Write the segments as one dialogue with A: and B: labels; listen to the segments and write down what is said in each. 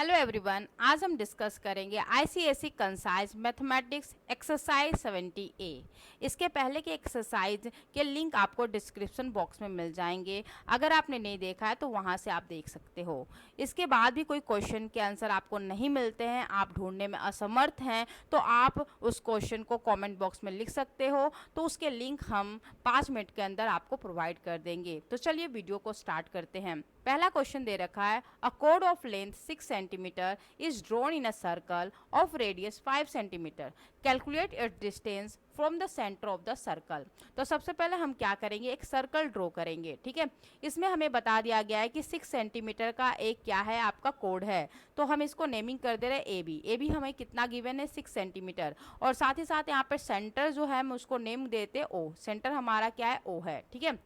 A: Hello everyone, आज हम discuss करेंगे ICSE concise mathematics exercise 70A। इसके पहले के एक्सरसाइज के लिंक आपको डिस्क्रिप्शन बॉक्स में मिल जाएंगे। अगर आपने नहीं देखा है तो वहां से आप देख सकते हो। इसके बाद भी कोई क्वेश्चन के आंसर आपको नहीं मिलते हैं, आप ढूंढने में असमर्थ हैं, तो आप उस क्वेश्चन को कमेंट बॉक्स में लिख सकते हो। तो उसके लिंक हम 5 मिनट के अंदर आपको प्रोवाइड कर देंगे। तो चलिए वीडियो को स्टार्ट करते हैं। पहला क्वेश्चन दे रखा है, a code of length 6 centimetre is drawn in a circle of radius 5 centimetre, calculate its distance from the centre of the circle. तो सबसे पहले हम क्या करेंगे, एक सर्कल ड्रॉ करेंगे। ठीक है, इसमें हमें बता दिया गया है कि 6 सेंटीमीटर का एक क्या है, आपका कोड है। तो हम इसको नेमिंग कर दे रहे हैं ए बी। ए बी हमें कितना गिवन है, 6 सेंटीमीटर। और साथ ही साथ यहाँ पर सेंटर जो है हम उसको नेम देते ओ। सेंटर हमारा क्या है, ओ है। ठीक है,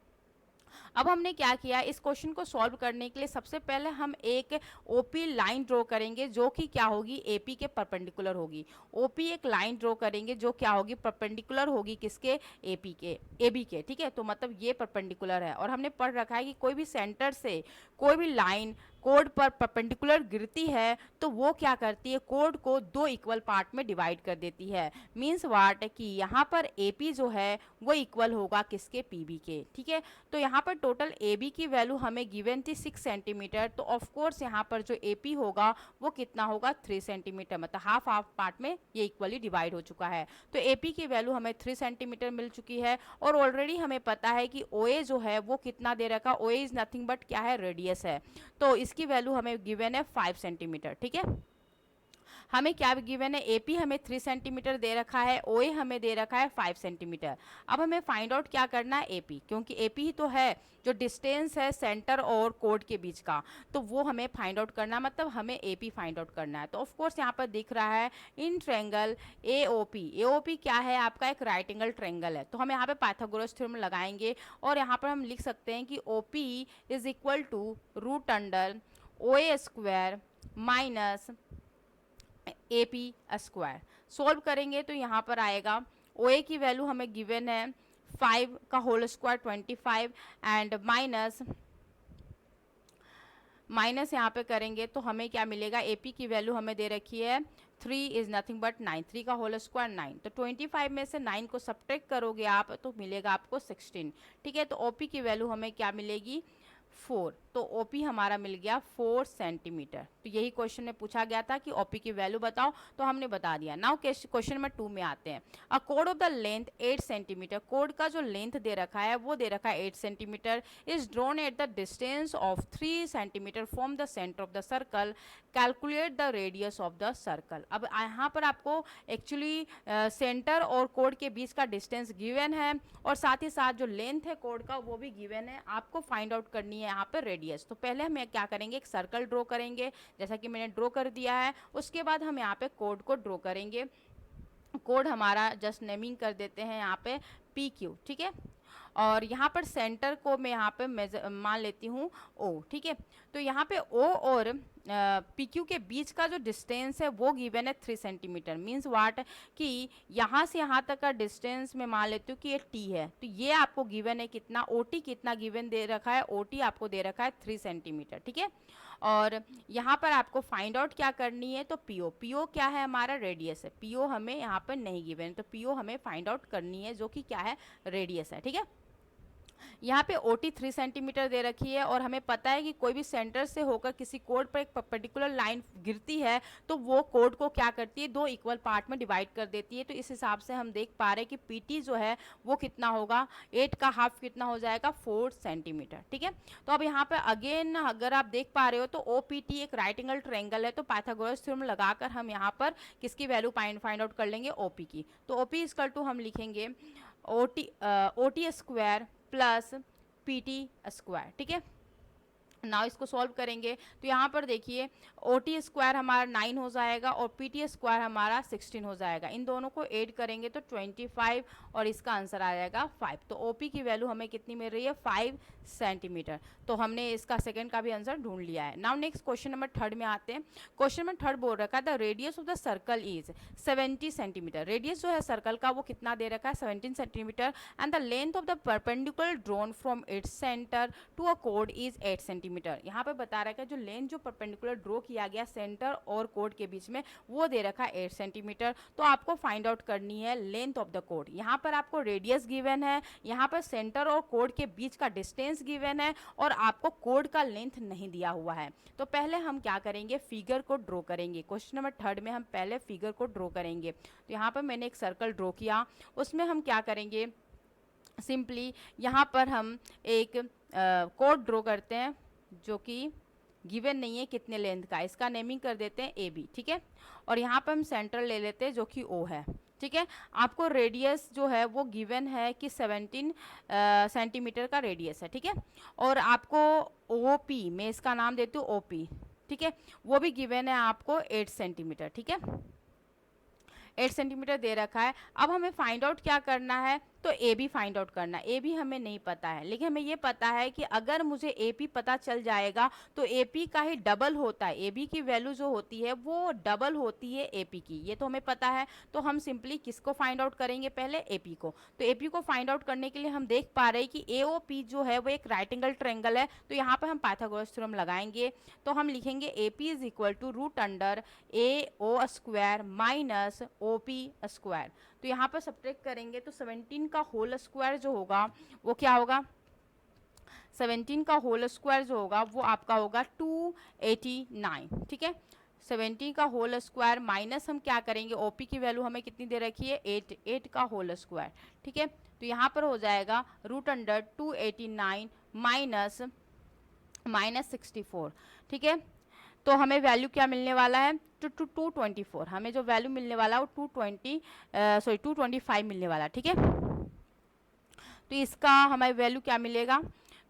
A: अब हमने क्या किया, इस क्वेश्चन को सॉल्व करने के लिए सबसे पहले हम एक ओपी लाइन ड्रॉ करेंगे जो कि क्या होगी, एपी के परपेंडिकुलर होगी। ओपी एक लाइन ड्रॉ करेंगे जो क्या होगी, परपेंडिकुलर होगी किसके, एपी के, एबी के। ठीक है, तो मतलब ये परपेंडिकुलर है। और हमने पढ़ रखा है कि कोई भी सेंटर से कोई भी लाइन कोड पर परपेंडिकुलर गिरती है तो वो क्या करती है, कोड को 2 इक्वल पार्ट में डिवाइड कर देती है। मीन्स वाट कि यहाँ पर एपी जो है वो इक्वल होगा किसके, पीबी के। ठीक है, तो यहाँ पर टोटल ए बी की वैल्यू हमें गिवन थी 6 सेंटीमीटर। तो ऑफ कोर्स यहाँ पर जो ए पी होगा वो कितना होगा, 3 सेंटीमीटर। मतलब हाफ हाफ पार्ट में ये इक्वली डिवाइड हो चुका है। तो ए पी की वैल्यू हमें 3 सेंटीमीटर मिल चुकी है। और ऑलरेडी हमें पता है कि ओ ए जो है वो कितना दे रखा, ओ ए इज नथिंग बट क्या है, रेडियस है। तो इसकी वैल्यू हमें गिवन है 5 सेंटीमीटर। ठीक है, हमें क्या गिवन है, एपी हमें 3 सेंटीमीटर दे रखा है, ओए हमें दे रखा है 5 सेंटीमीटर। अब हमें फाइंड आउट क्या करना है, एपी, क्योंकि एपी ही तो है जो डिस्टेंस है सेंटर और कोड के बीच का। तो वो हमें फाइंड आउट करना, मतलब हमें एपी फाइंड आउट करना है। तो ऑफ कोर्स यहाँ पर दिख रहा है इन ट्रेंगल एओपी। एओपी क्या है, आपका एक राइट एंगल ट्रेंगल है। तो हम यहाँ पे पाइथागोरस थ्योरम लगाएंगे और यहाँ पर हम लिख सकते हैं कि OP is equal to root under O A square minus A P square. Solve करेंगे तो यहाँ पर आएगा, ओ ए की वैल्यू हमें गिवन है 5 का होल स्क्वायर 25 एंड माइनस यहाँ पे करेंगे तो हमें क्या मिलेगा, ए पी की वैल्यू हमें दे रखी है 3 इज नथिंग बट 9, 3 का होल स्क्वायर 9। तो 25 में से 9 को सब्ट्रैक्ट करोगे आप तो मिलेगा आपको 16। ठीक है, तो ओपी की वैल्यू हमें क्या मिलेगी, 4। तो ओपी हमारा मिल गया 4 सेंटीमीटर। तो यही क्वेश्चन में पूछा गया था कि ओपी की वैल्यू बताओ, तो हमने बता दिया। नाउ क्वेश्चन नंबर 2 में आते हैं। A code of the length 8 centimetre, code का जो लेंथ दे रखा है वो दे रखा है 8 centimetre, is drawn at the distance of 3 centimetre from the centre of the circle, calculate the radius of the circle. अब यहाँ पर आपको एक्चुअली सेंटर और कोड के बीच का डिस्टेंस गिवन है और साथ ही साथ जो लेंथ है कोड का वो भी गिवन है। आपको फाइंड आउट करनी है यहाँ पर रेडियस। तो पहले हम क्या करेंगे, एक सर्कल ड्रॉ करेंगे जैसा कि मैंने ड्रॉ कर दिया है। उसके बाद हम यहाँ पे कोड को ड्रॉ करेंगे। कोड हमारा जस्ट नेमिंग कर देते हैं यहाँ पे पी क्यू। ठीक है, और यहाँ पर सेंटर को मैं यहाँ पे मान लेती हूँ ओ। ठीक है, तो यहाँ पे ओ और पी क्यू के बीच का जो डिस्टेंस है वो गिवन है 3 सेंटीमीटर। मीन्स वाट कि यहाँ से यहाँ तक का डिस्टेंस मैं मान लेती हूँ कि ये टी है। तो ये आपको गिवन है कितना, ओ टी कितना गिवन दे रखा है, ओ टी आपको दे रखा है 3 सेंटीमीटर। ठीक है, और यहाँ पर आपको फाइंड आउट क्या करनी है, तो पीओ। पीओ क्या है, हमारा रेडियस है। पीओ हमें यहाँ पर नहीं गिवन, तो पीओ हमें फाइंड आउट करनी है जो कि क्या है, रेडियस है। ठीक है, यहाँ पे ओटी 3 सेंटीमीटर दे रखी है और हमें पता है कि कोई भी सेंटर से होकर किसी कोड पर एक पर्टिकुलर लाइन गिरती है तो वो कोड को क्या करती है, 2 इक्वल पार्ट में डिवाइड कर देती है। तो इस हिसाब से हम देख पा रहे हैं कि पीटी जो है वो कितना होगा, 8 का हाफ कितना हो जाएगा, 4 सेंटीमीटर। ठीक है, तो अब यहाँ पे अगेन अगर आप देख पा रहे हो तो ओ पी टी एक राइट एंगल ट्रायंगल है। तो पाइथागोरस थ्योरम लगाकर हम यहाँ पर किसकी वैल्यू फाइंड आउट कर लेंगे, ओपी की। तो ओपी इक्वल टू हम लिखेंगे OT square plus P T square. ठीक है, नाउ इसको सॉल्व करेंगे तो यहाँ पर देखिए ओ टी स्क्वायर हमारा 9 हो जाएगा और पी टी स्क्वायर हमारा 16 हो जाएगा। इन दोनों को ऐड करेंगे तो 25 और इसका आंसर आ जाएगा 5। तो ओ पी की वैल्यू हमें कितनी मिल रही है, 5 सेंटीमीटर। तो हमने इसका सेकंड का भी आंसर ढूंढ लिया है। Now next question number third में आते हैं। क्वेश्चन नंबर थर्ड बोल रखा है the radius of the circle is 70 centimetre. Radius जो है सर्कल का वो कितना दे रखा है 17 centimeter and the length of the perpendicular drawn from its centre to a कोड इज 8 सेंटीमीटर। यहाँ पे बता रखा है जो लेंथ जो परपेंडिकुलर ड्रॉ किया गया सेंटर और कोड के बीच में वो दे रखा है 8 सेंटीमीटर। तो आपको फाइंड आउट करनी है लेंथ ऑफ द कोड। यहाँ पर आपको रेडियस गिवन है, यहाँ पर सेंटर और कोड के बीच का डिस्टेंस गिवन है और आपको कोड का लेंथ नहीं दिया हुआ है। तो पहले हम क्या करेंगे फिगर को ड्रॉ करेंगे। क्वेश्चन नंबर थर्ड में हम पहले फिगर को ड्रॉ करेंगे। तो यहाँ पर मैंने एक सर्कल ड्रॉ किया, उसमें हम क्या करेंगे सिंपली यहाँ पर हम एक कोड ड्रॉ करते हैं जो कि गिवन नहीं है कितने लेंथ का, इसका नेमिंग कर देते हैं ए बी, ठीक है। और यहाँ पर हम सेंटर ले लेते हैं जो कि ओ है, ठीक है। आपको रेडियस जो है वो गिवन है कि 17 सेंटीमीटर का रेडियस है, ठीक है। और आपको ओ पी, मैं इसका नाम देती हूँ ओ पी, ठीक है, वो भी गिवन है आपको 8 सेंटीमीटर, ठीक है। 8 सेंटीमीटर दे रखा है। अब हमें फाइंड आउट क्या करना है, तो ए बी फाइंड आउट करना है। ए बी हमें नहीं पता है, लेकिन हमें ये पता है कि अगर मुझे ए पी पता चल जाएगा तो ए पी का ही डबल होता है, ए बी की वैल्यू जो होती है वो डबल होती है ए पी की, ये तो हमें पता है। तो हम सिंपली किसको फाइंड आउट करेंगे पहले ए पी को। तो ए पी को फाइंड आउट करने के लिए हम देख पा रहे हैं कि ए ओ पी जो है वो एक राइट एंगल ट्रायंगल है। तो यहाँ पर हम पाइथागोरस थ्योरम लगाएंगे। तो हम लिखेंगे A P is equal to root under A O square minus O P square. तो यहाँ पर सब्ट्रैक्ट करेंगे तो 17 का होल स्क्वायर जो होगा वो क्या होगा, 17 का होल स्क्वायर जो होगा वो आपका होगा 289, ठीक है। 17 का होल स्क्वायर माइनस हम क्या करेंगे ओपी की वैल्यू हमें कितनी दे रखी है 8 का होल स्क्वायर, ठीक है। तो यहाँ पर हो जाएगा रूट अंडर 289 माइनस 64, ठीक है। तो हमें वैल्यू क्या मिलने वाला है 224, हमें जो वैल्यू मिलने वाला है वो 225 मिलने वाला, ठीक है। तो इसका हमें वैल्यू क्या मिलेगा,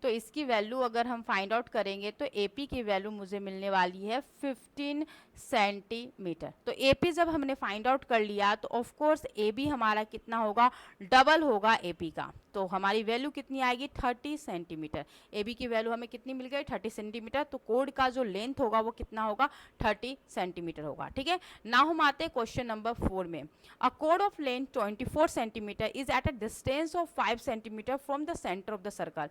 A: तो इसकी वैल्यू अगर हम फाइंड आउट करेंगे तो एपी की वैल्यू मुझे मिलने वाली है 15 सेंटीमीटर। तो एपी जब हमने फाइंड आउट कर लिया तो ऑफ कोर्स एबी हमारा कितना होगा, डबल होगा एपी का। तो हमारी वैल्यू कितनी आएगी 30 सेंटीमीटर। एबी की वैल्यू हमें कितनी मिल गई 30 सेंटीमीटर। तो कोड का जो लेंथ होगा वो कितना होगा 30 सेंटीमीटर होगा, ठीक है। नाउ हम आते हैं क्वेश्चन नंबर 4 में। A code of length 24 centimetre is at a distance of 5 centimetre from the centre of the circle.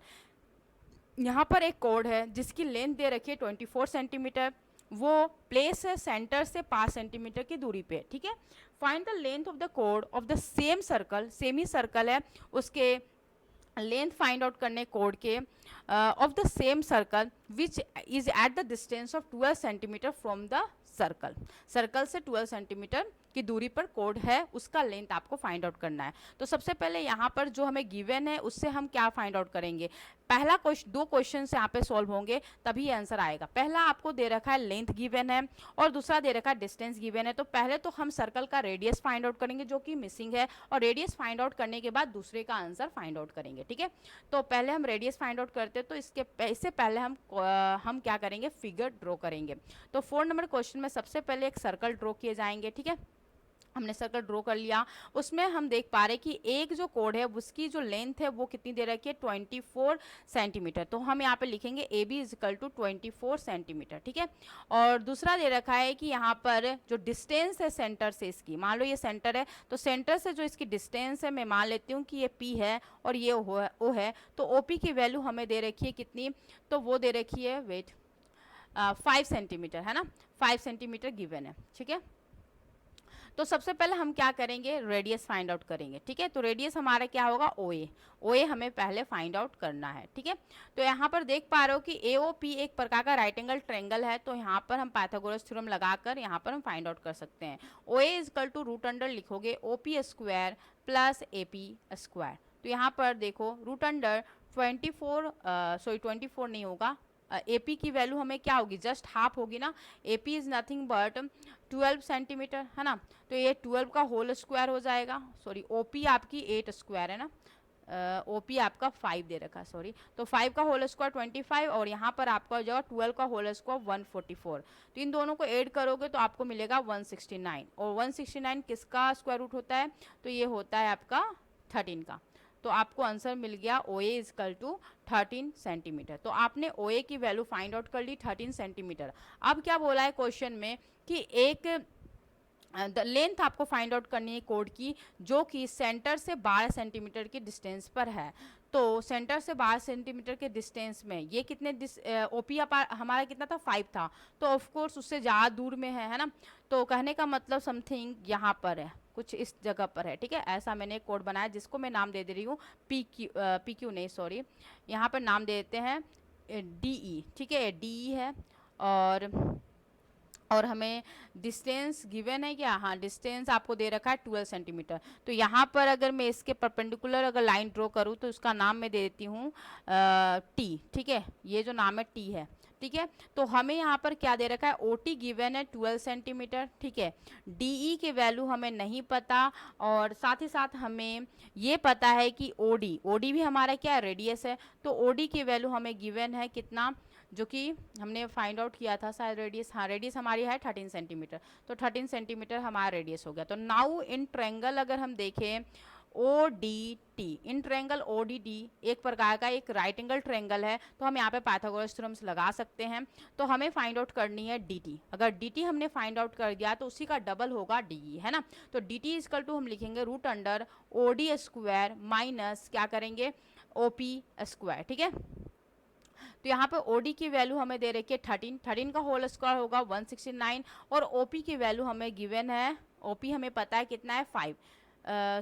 A: यहाँ पर एक कोड है जिसकी लेंथ दे रखी है 24 सेंटीमीटर, वो प्लेस है सेंटर से 5 सेंटीमीटर की दूरी पे, ठीक है। Find the length of the code of the same circle, same he circle है उसके लेंथ फाइंड आउट करने कोड के of the same circle which is at the distance of 12 centimetre from the circle. Circle से 12 centimetre की दूरी पर code है, उसका लेंथ आपको फाइंड आउट करना है। तो सबसे पहले यहाँ पर जो हमें गिवन है उससे हम क्या फाइंड आउट करेंगे, पहला क्वेश्चन, दो क्वेश्चन यहाँ पे सॉल्व होंगे तभी आंसर आएगा। पहला आपको दे रखा है लेंथ गिवन है और दूसरा दे रखा है डिस्टेंस गिवन है। तो पहले तो हम सर्कल का रेडियस फाइंड आउट करेंगे जो कि मिसिंग है, और रेडियस फाइंड आउट करने के बाद दूसरे का आंसर फाइंड आउट करेंगे, ठीक है। तो पहले हम रेडियस फाइंड आउट करते हैं, तो इससे पहले हम क्या करेंगे, फिगर ड्रॉ करेंगे। तो 4 नंबर क्वेश्चन में सबसे पहले एक सर्कल ड्रॉ किए जाएंगे, ठीक है। हमने सर्कल ड्रॉ कर लिया, उसमें हम देख पा रहे कि एक जो कोड है उसकी जो लेंथ है वो कितनी दे रखी है 24 सेंटीमीटर। तो हम यहाँ पे लिखेंगे A B is equal to 24 centimeter, ठीक है। और दूसरा दे रखा है कि यहाँ पर जो डिस्टेंस है सेंटर से इसकी, मान लो ये सेंटर है तो सेंटर से जो इसकी डिस्टेंस है मैं मान लेती हूँ कि ये पी है और ये ओ है। तो ओ पी की वैल्यू हमें दे रखी है कितनी, तो वो दे रखी है 5 सेंटीमीटर, है ना, 5 सेंटीमीटर गिवन है, ठीक है। तो सबसे पहले हम क्या करेंगे, रेडियस फाइंड आउट करेंगे, ठीक है। तो रेडियस हमारा क्या होगा ओ ए हमें पहले फाइंड आउट करना है, ठीक है। तो यहाँ पर देख पा रहे हो कि ए ओ पी एक प्रकार का राइट एंगल ट्रायंगल है। तो यहाँ पर हम पाइथागोरस थ्योरम लगाकर यहाँ पर हम फाइंड आउट कर सकते हैं। O A is equal to root under लिखोगे O P square plus A P square. तो यहाँ पर देखो रूट अंडर 24 नहीं होगा, एपी की वैल्यू हमें क्या होगी, जस्ट हाफ होगी ना। AP is nothing but 12 centimetre, है ना। तो ये 12 का होल स्क्वायर हो जाएगा, सॉरी ओपी आपकी 8 स्क्वायर है ना, ओपी आपका 5 दे रखा है, सॉरी। तो 5 का होल स्क्वायर 25 और यहाँ पर आपका हो जाएगा 12 का होल स्क्वायर 144। तो इन दोनों को ऐड करोगे तो आपको मिलेगा 169, और 169 किसका स्क्वायर रूट होता है, तो ये होता है आपका 13 का। तो आपको आंसर मिल गया OA इजकल टू 13 सेंटीमीटर। तो आपने OA की वैल्यू फाइंड आउट कर ली 13 सेंटीमीटर। अब क्या बोला है क्वेश्चन में कि एक लेंथ आपको फाइंड आउट करनी है कोड की जो कि सेंटर से 12 सेंटीमीटर की डिस्टेंस पर है। तो सेंटर से 12 सेंटीमीटर के डिस्टेंस में ये कितने ओपी हमारा कितना था 5 था, तो ऑफ कोर्स उससे ज़्यादा दूर में है ना। तो कहने का मतलब समथिंग यहाँ पर है, कुछ इस जगह पर है, ठीक है। ऐसा मैंने एक कोड बनाया जिसको मैं नाम दे दे रही हूँ PQ नहीं सॉरी, यहाँ पर नाम दे देते हैं DE, ठीक है, DE है। और हमें डिस्टेंस गिवन है क्या, हाँ डिस्टेंस आपको दे रखा है 12 सेंटीमीटर। तो यहाँ पर अगर मैं इसके परपेंडिकुलर अगर लाइन ड्रॉ करूँ तो इसका नाम मैं दे देती हूँ T, ठीक है, ये जो नाम है T है, ठीक है। तो हमें यहाँ पर क्या दे रखा है, OT गिवन है 12 सेंटीमीटर, ठीक है। DE की वैल्यू हमें नहीं पता, और साथ ही साथ हमें ये पता है कि OD भी हमारा क्या है, रेडियस है। तो OD की वैल्यू हमें गिवन है कितना, जो कि हमने फाइंड आउट किया था शायद रेडियस, हाँ रेडियस हमारी है 13 सेंटीमीटर। तो 13 सेंटीमीटर हमारा रेडियस हो गया। तो नाउ इन ट्रायंगल अगर हम देखें ODT, इन ट्रायंगल ODT एक प्रकार का एक राइट एंगल ट्रायंगल है, तो हम यहाँ पे पाइथागोरस थ्योरम्स लगा सकते हैं। तो हमें फाइंड आउट करनी है DT। अगर DT हमने फाइंड आउट कर दिया तो उसी का डबल होगा DE, है ना। तो DT इजकल टू हम लिखेंगे root under OD square minus क्या करेंगे OP स्क्वायर, ठीक है। तो यहाँ पे OD की वैल्यू हमें दे रखी है 13 का होल स्क्वायर होगा 169, और OP की वैल्यू हमें गिवन है, OP हमें पता है कितना है 5,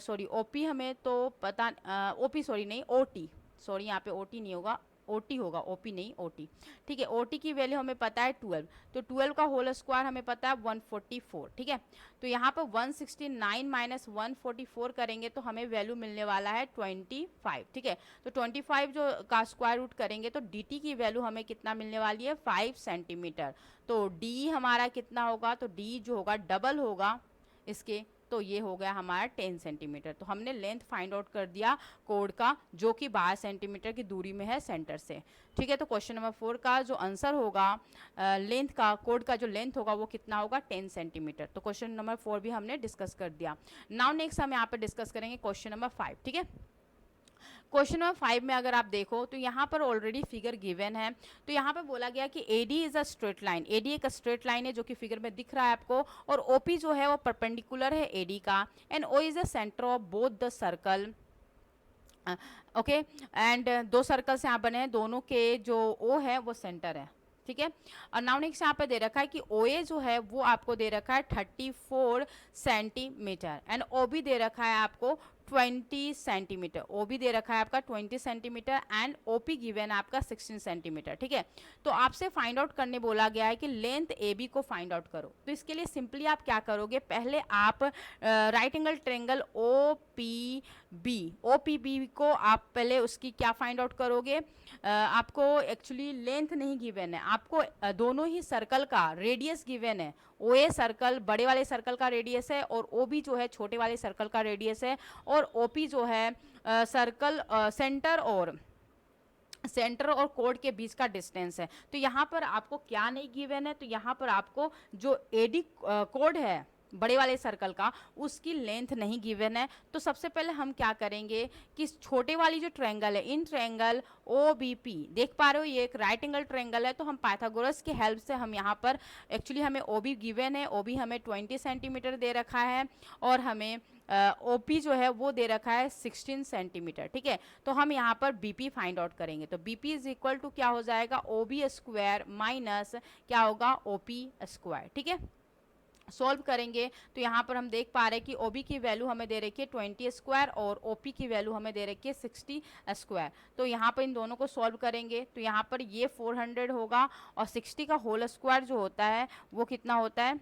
A: सॉरी OP हमें तो पता, OP सॉरी नहीं OT, सॉरी यहाँ पे OT नहीं होगा, OT होगा, OP नहीं OT, ठीक है। OT की वैल्यू हमें पता है 12, तो 12 का होल स्क्वायर हमें पता है 144, ठीक है। तो यहाँ पर 169 माइनस 144 करेंगे तो हमें वैल्यू मिलने वाला है 25, ठीक है। तो 25 जो का स्क्वायर रूट करेंगे तो DT की वैल्यू हमें कितना मिलने वाली है 5 सेंटीमीटर। तो D हमारा कितना होगा, तो D जो होगा डबल होगा इसके, तो ये हो गया हमारा 10 सेंटीमीटर। तो हमने लेंथ फाइंड आउट कर दिया कोड का जो कि 12 सेंटीमीटर की दूरी में है सेंटर से, ठीक है। तो क्वेश्चन नंबर 4 का जो आंसर होगा लेंथ का, कोड का जो लेंथ होगा वो कितना होगा 10 सेंटीमीटर। तो क्वेश्चन नंबर 4 भी हमने डिस्कस कर दिया। नाउ नेक्स्ट हम यहाँ पर डिस्कस करेंगे क्वेश्चन नंबर 5, ठीक है। क्वेश्चन नंबर 5 में अगर आप देखो तो यहाँ पर ऑलरेडी फिगर गिवन है। तो यहाँ पे बोला गया कि AD is a straight line, AD एक स्ट्रेट लाइन है जो कि फिगर में दिख रहा है आपको, और OP जो है वो परपेंडिकुलर है AD का, and O is the centre of both the circle, okay. And दो सर्कल्स यहाँ बने हैं, दोनों के जो O है वो सेंटर है, ठीक है। और नाउ नेक्स्ट यहाँ पे दे रखा है कि OA जो है वो आपको दे रखा है 34 सेंटीमीटर, एंड OB दे रखा है आपको 20 सेंटीमीटर, OB दे रखा है आपका 20 सेंटीमीटर, एंड OP गिवन है आपका 16 सेंटीमीटर, ठीक है। तो आपसे फाइंड आउट करने बोला गया है कि लेंथ AB को फाइंड आउट करो। तो इसके लिए सिंपली आप क्या करोगे, पहले आप राइट एंगल ट्रायंगल OPB को आप पहले उसकी क्या फाइंड आउट करोगे, आपको एक्चुअली लेंथ नहीं गिवन है, आपको दोनों ही सर्कल का रेडियस गिवन है। OA सर्कल बड़े वाले सर्कल का रेडियस है, और OB जो है छोटे वाले सर्कल का रेडियस है, और OP जो है सर्कल सेंटर और कोड के बीच का डिस्टेंस है। तो यहाँ पर आपको क्या नहीं गिवन है, तो यहाँ पर आपको जो AD कोड है बड़े वाले सर्कल का उसकी लेंथ नहीं गिवन है। तो सबसे पहले हम क्या करेंगे कि छोटे वाली जो ट्रायंगल है, इन ट्रायंगल OBP देख पा रहे हो ये एक राइट एंगल ट्रायंगल है, तो हम पाइथागोरस की हेल्प से हम यहाँ पर एक्चुअली हमें OB गिवन है, OB हमें 20 सेंटीमीटर दे रखा है, और हमें OP जो है वो दे रखा है 16 सेंटीमीटर, ठीक है। तो हम यहाँ पर BP फाइंड आउट करेंगे। तो BP इज इक्वल टू क्या हो जाएगा, OB स्क्वायर माइनस क्या होगा OP स्क्वायर, ठीक है। सॉल्व करेंगे तो यहाँ पर हम देख पा रहे हैं कि OB की वैल्यू हमें दे रखी है 20 स्क्वायर, और OP की वैल्यू हमें दे रखी है 60 स्क्वायर। तो यहाँ पर इन दोनों को सॉल्व करेंगे तो यहाँ पर ये 400 होगा, और 60 का होल स्क्वायर जो होता है वो कितना होता है,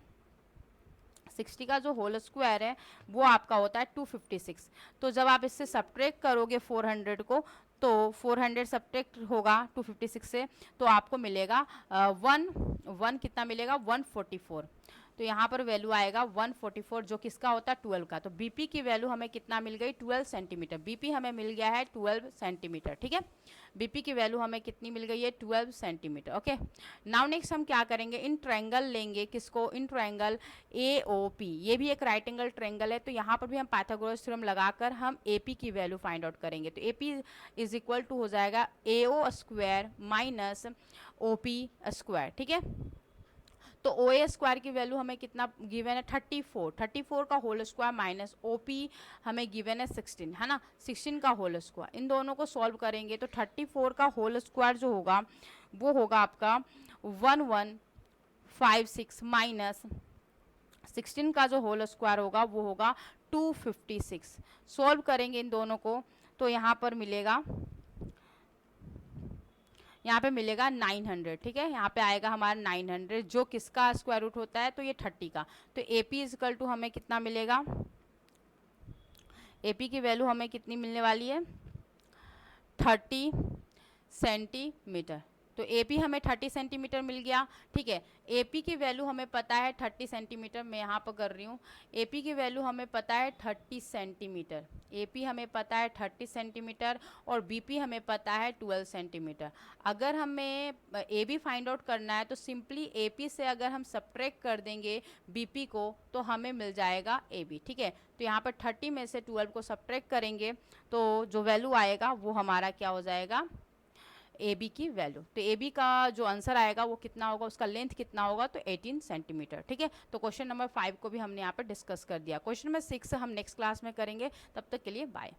A: 60 का जो होल स्क्वायर है वो आपका होता है 256। तो जब आप इससे सब्ट्रैक्ट करोगे 400 को, तो 400 सब्ट्रैक्ट होगा 256 से, तो आपको मिलेगा 1 कितना मिलेगा 144। तो यहाँ पर वैल्यू आएगा 144 जो किसका होता है 12 का। तो बीपी की वैल्यू हमें कितना मिल गई 12 सेंटीमीटर। बीपी हमें मिल गया है 12 सेंटीमीटर। ठीक है, बीपी की वैल्यू हमें कितनी मिल गई है 12 सेंटीमीटर। ओके, नाउ नेक्स्ट हम क्या करेंगे, इन ट्रायंगल लेंगे, किसको, इन ट्रायंगल AOP, ये भी एक राइट एंगल ट्रायंगल है। तो यहाँ पर भी हम पाइथागोरस थ्योरम लगाकर हम AP की वैल्यू फाइंड आउट करेंगे। तो AP इज इक्वल टू हो जाएगा AO square minus OP square. ठीक है, तो OA स्क्वायर की वैल्यू हमें कितना गिवन है 34 का होल स्क्वायर माइनस OP हमें गिवन है 16, है ना, 16 का होल स्क्वायर। इन दोनों को सॉल्व करेंगे तो 34 का होल स्क्वायर जो होगा वो होगा आपका 1156 माइनस 16 का जो होल स्क्वायर होगा वो होगा 256। सॉल्व करेंगे इन दोनों को तो यहाँ पर मिलेगा 900। ठीक है, यहाँ पे आएगा हमारा 900 जो किसका स्क्वायर रूट होता है, तो ये 30 का। तो AP इजकल टू हमें कितना मिलेगा, AP की वैल्यू हमें कितनी मिलने वाली है 30 सेंटीमीटर। तो AP हमें 30 सेंटीमीटर मिल गया। ठीक है, AP की वैल्यू हमें पता है 30 सेंटीमीटर, मैं यहाँ पर कर रही हूँ। AP की वैल्यू हमें पता है 30 सेंटीमीटर, AP हमें पता है 30 सेंटीमीटर और BP हमें पता है 12 सेंटीमीटर। अगर हमें AB फाइंड आउट करना है तो सिंपली AP से अगर हम सब्ट्रैक्ट कर देंगे BP को तो हमें मिल जाएगा AB। ठीक है, तो यहाँ पर 30 में से 12 को सब्ट्रैक्ट करेंगे तो जो वैल्यू आएगा वो हमारा क्या हो जाएगा AB की वैल्यू। तो AB का जो आंसर आएगा वो कितना होगा, उसका लेंथ कितना होगा, तो 18 सेंटीमीटर। ठीक है, तो क्वेश्चन नंबर 5 को भी हमने यहाँ पर डिस्कस कर दिया। क्वेश्चन नंबर 6 हम नेक्स्ट क्लास में करेंगे, तब तक के लिए बाय।